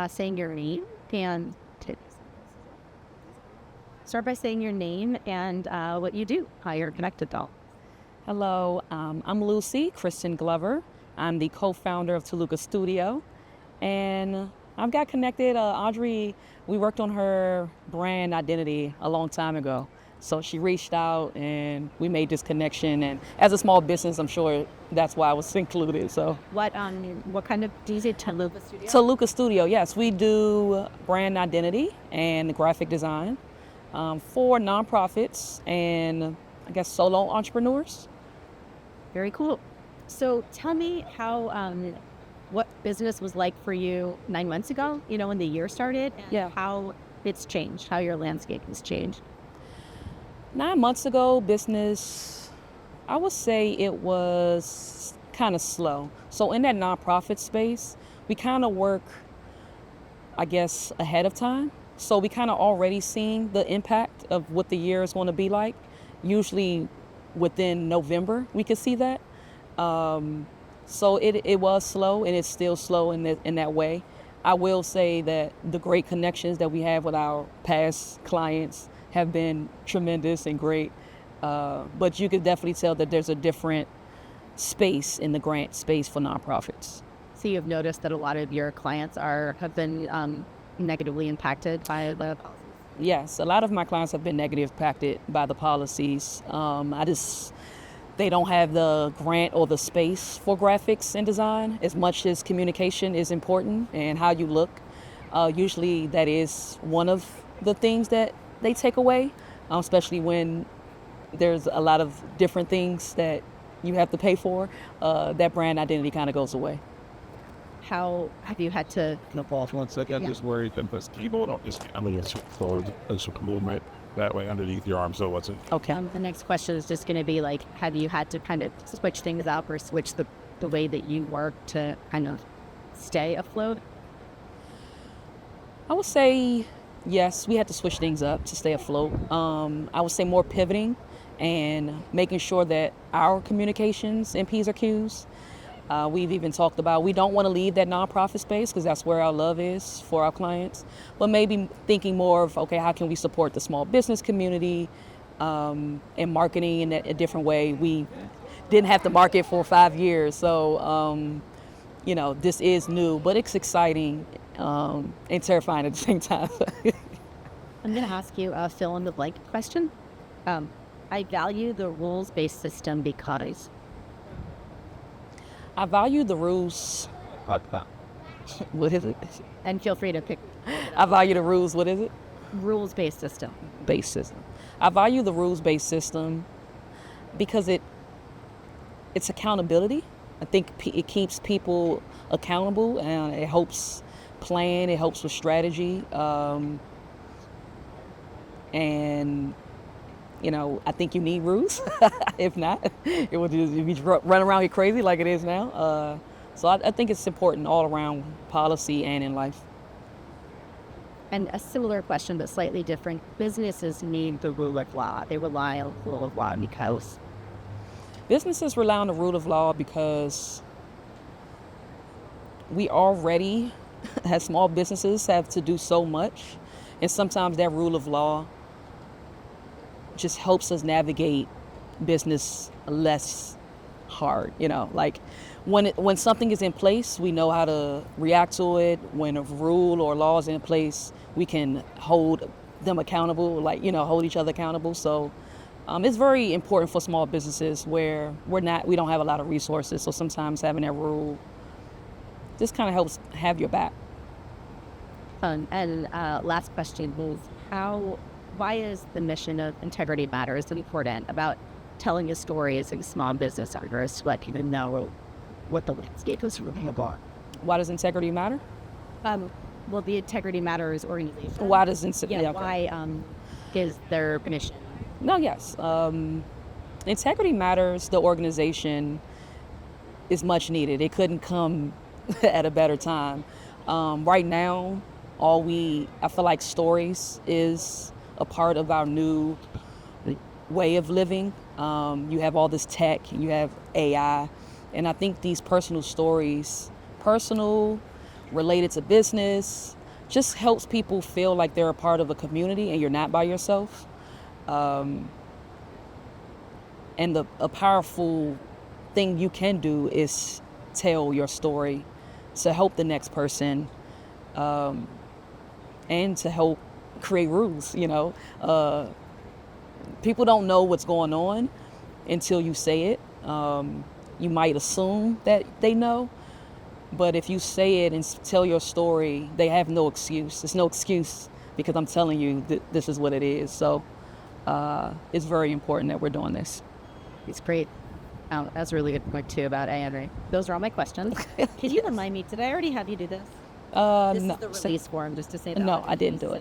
saying your name and start by saying your name and what you do, how you're connected to all. Hello, I'm Lucy Kristen Glover. I'm the co-founder of Toluca Studio, and I've got connected. Audrey, we worked on her brand identity a long time ago. So she reached out and we made this connection. And as a small business, I'm sure that's why I was included. So What kind of do you say Toluca Studio? Toluca Studio, yes, we do brand identity and graphic design for nonprofits and I guess solo entrepreneurs. Very cool. So tell me how what business was like for you 9 months ago, when the year started, and Yeah. how it's changed, how your landscape has changed. 9 months ago, business, I would say it was kind of slow. So in that nonprofit space, we kind of work, I guess, ahead of time. So we kind of already seeing the impact of what the year is going to be like. Usually within November, we could see that. So it was slow and it's still slow in that way. I will say that the great connections that we have with our past clients have been tremendous and great. But you could definitely tell that there's a different space in the grant space for nonprofits. So you've noticed that a lot of your clients have been negatively impacted by the policies. Yes, a lot of my clients have been negatively impacted by the policies. They don't have the grant or the space for graphics and design as much as communication is important and how you look. Usually that is one of the things that they take away, especially when there's a lot of different things that you have to pay for. That brand identity kind of goes away. How have you had to? No, pause 1 second. Yeah. Just worried that this keyboard on this camera is forward as a movement that way underneath your arm. So what's it? Okay. The next question is just going to be like, have you had to kind of switch things up or switch the way that you work to kind of stay afloat? I would say yes, we had to switch things up to stay afloat. I would say more pivoting and making sure that our communications and P's or Q's. We've even talked about we don't want to leave that nonprofit space because that's where our love is for our clients, but maybe thinking more of, okay, how can we support the small business community and marketing in a different way. We didn't have to market for 5 years, so this is new, but it's exciting and terrifying at the same time. I'm going to ask you a fill in the blank question. I value the rules-based system because. I value the rules. What is it? And feel free to pick I value the rules. What is it? rules-based system. Based system. I value the rules-based system because it's accountability. I think it keeps people accountable and it helps plan. It helps with strategy. And I think you need rules. If not, it would just be run around here crazy like it is now. So I think it's important all around policy and in life. And a similar question, but slightly different. Businesses need the rule of law. They rely on the rule of law because. Businesses rely on the rule of law because we already, as small businesses, have to do so much. And sometimes that rule of law just helps us navigate business less hard. Like when something is in place, we know how to react to it. When a rule or law is in place, we can hold them accountable, hold each other accountable. So it's very important for small businesses where we don't have a lot of resources. So sometimes having that rule just kind of helps have your back. And last question is why is the mission of Integrity Matters important about telling a story as a small business owner to let people know what the landscape is really about? Why does integrity matter? Well, the Integrity Matters organization. Why does integrity? Yeah, why is their mission? No, yes. Integrity Matters, the organization, is much needed. It couldn't come at a better time. Right now, I feel like stories is a part of our new way of living. You have all this tech, you have AI, and I think these personal stories, personal, related to business. Just helps people feel like they're a part of a community and you're not by yourself. And a powerful thing you can do is tell your story to help the next person, and to help create rules. People don't know what's going on until you say it. You might assume that they know, but if you say it and tell your story, they have no excuse. There's no excuse because I'm telling you that this is what it is. So it's very important that we're doing this. It's great. That's a really good point too about ANRA. Those are all my questions. Could you remind me, did I already have you do this? This No, is the release form, just to say that. no, I didn't do it.